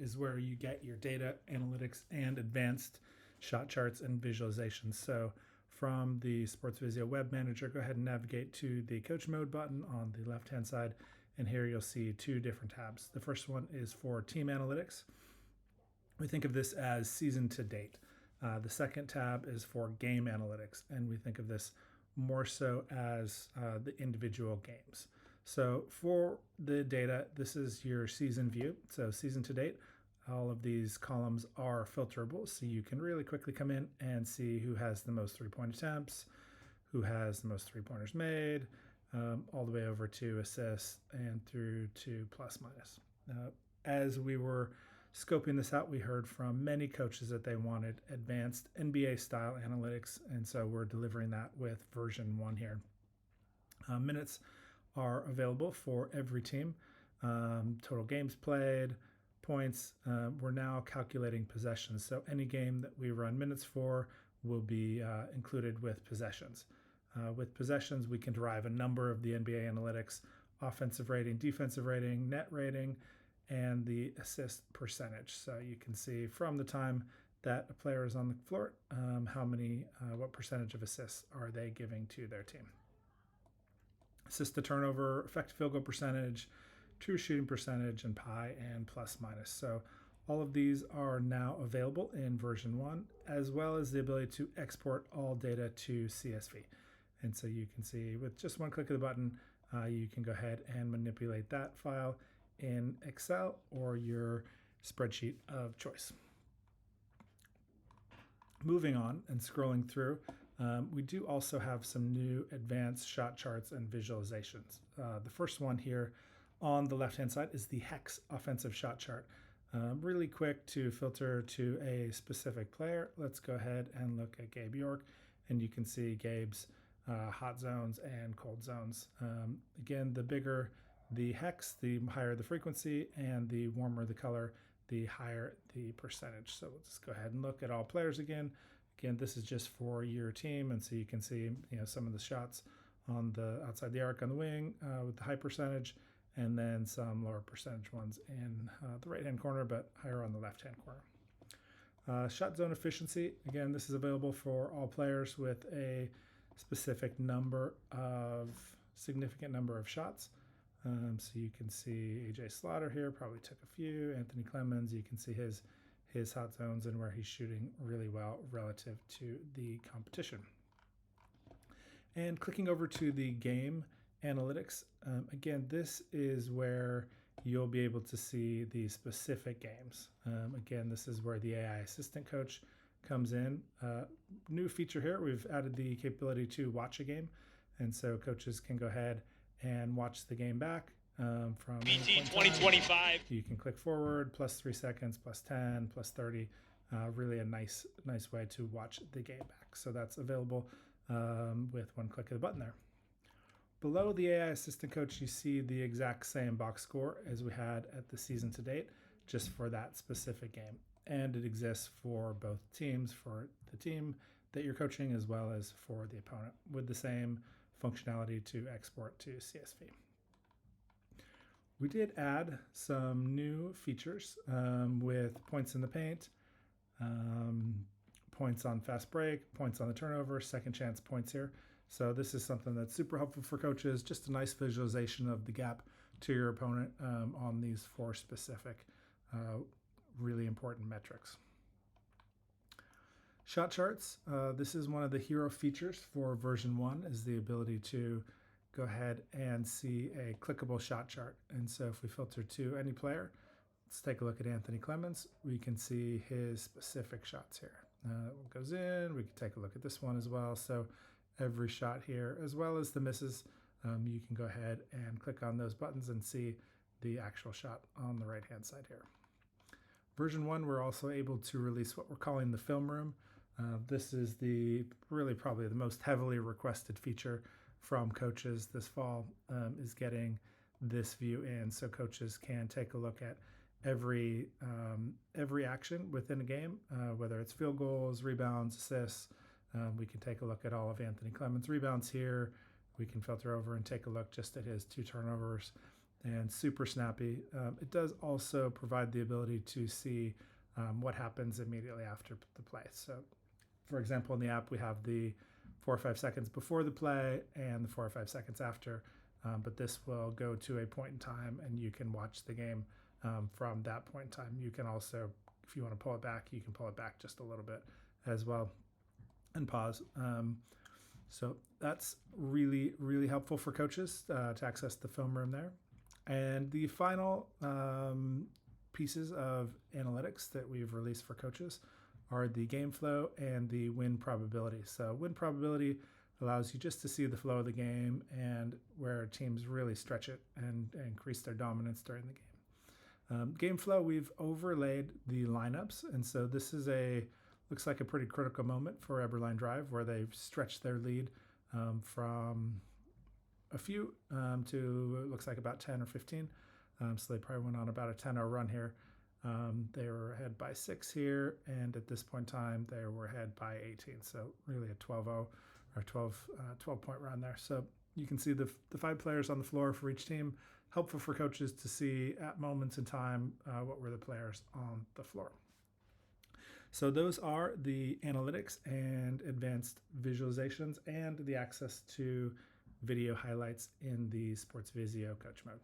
is where you get your data analytics and advanced shot charts and visualizations. So from the Sports Visio web manager, go ahead and navigate to the coach mode button on the left hand side, and here you'll see two different tabs. The first one is for team analytics. We think of this as season to date. The second tab is for game analytics, and we think of this more so as the individual games. So for the data, this is your season view. So season to date, all of these columns are filterable, so you can really quickly come in and see who has the most three-point attempts, who has the most three-pointers made, all the way over to assists and through to plus minus. As we were scoping this out, we heard from many coaches that they wanted advanced NBA style analytics, and so we're delivering that with version 1 here. Minutes are available for every team. Total games played, points. We're now calculating possessions, so any game that we run minutes for will be included with possessions. With possessions, we can derive a number of the NBA analytics: offensive rating, defensive rating, net rating, and the assist percentage. So you can see from the time that a player is on the floor, what percentage of assists are they giving to their team. Assist to turnover, effective field goal percentage, true shooting percentage, and pi and plus minus. So all of these are now available in version 1, as well as the ability to export all data to CSV. And so you can see with just one click of the button, you can go ahead and manipulate that file in Excel or your spreadsheet of choice. Moving on and scrolling through, we do also have some new advanced shot charts and visualizations. The first one here on the left-hand side is the Hex offensive shot chart. Really quick to filter to a specific player. Let's go ahead and look at Gabe York, and you can see Gabe's hot zones and cold zones. Again, the bigger the hex, the higher the frequency, and the warmer the color, the higher the percentage. So we'll just go ahead and look at all players again. Again, this is just for your team, and so you can see some of the shots on the outside the arc on the wing with the high percentage, and then some lower percentage ones in the right-hand corner, but higher on the left-hand corner. Shot zone efficiency, again, this is available for all players with a specific significant number of shots. So you can see AJ Slaughter here probably took a few. Anthony Clemens, you can see his hot zones and where he's shooting really well relative to the competition. And clicking over to the game analytics, again, this is where you'll be able to see the specific games. Again, this is where the AI assistant coach comes in. New feature here, we've added the capability to watch a game, and so coaches can go ahead and watch the game back from BT 2025. You can click forward, +3 seconds, +10, +30. Really a nice way to watch the game back. So that's available with one click of the button there. Below the AI assistant coach, you see the exact same box score as we had at the season to date, just for that specific game. And it exists for both teams, for the team that you're coaching as well as for the opponent, with the same functionality to export to CSV. We did add some new features with points in the paint, points on fast break, points on the turnover, second chance points here. So this is something that's super helpful for coaches, just a nice visualization of the gap to your opponent on these 4 specific really important metrics. Shot charts, this is one of the hero features for version 1, is the ability to go ahead and see a clickable shot chart. And so if we filter to any player, let's take a look at Anthony Clemens. We can see his specific shots here. What goes in, we can take a look at this one as well. So every shot here, as well as the misses, you can go ahead and click on those buttons and see the actual shot on the right-hand side here. Version 1, we're also able to release what we're calling the film room. This is probably the most heavily requested feature from coaches this fall, is getting this view in, so coaches can take a look at every action within a game, whether it's field goals, rebounds, assists. We can take a look at all of Anthony Clemens' rebounds here. We can filter over and take a look just at his 2 turnovers and super snappy. It does also provide the ability to see what happens immediately after the play. So, for example, in the app, we have the 4 or 5 seconds before the play and the 4 or 5 seconds after. But this will go to a point in time, and you can watch the game from that point in time. You can also, if you want to pull it back, you can pull it back just a little bit as well and pause. So that's really, really helpful for coaches to access the film room there. And the final pieces of analytics that we've released for coaches are the game flow and the win probability. So win probability allows you just to see the flow of the game and where teams really stretch it and increase their dominance during the game. Game flow, we've overlaid the lineups, and so this is looks like a pretty critical moment for Eberline Drive, where they've stretched their lead from a few to looks like about 10 or 15. So they probably went on about a 10-0 run here. They were ahead by 6 here, and at this point in time, they were ahead by 18. So really a 12-0 or 12-point run there. So you can see the 5 players on the floor for each team. Helpful for coaches to see at moments in time what were the players on the floor. So those are the analytics and advanced visualizations and the access to video highlights in the Sports Visio Coach Mode.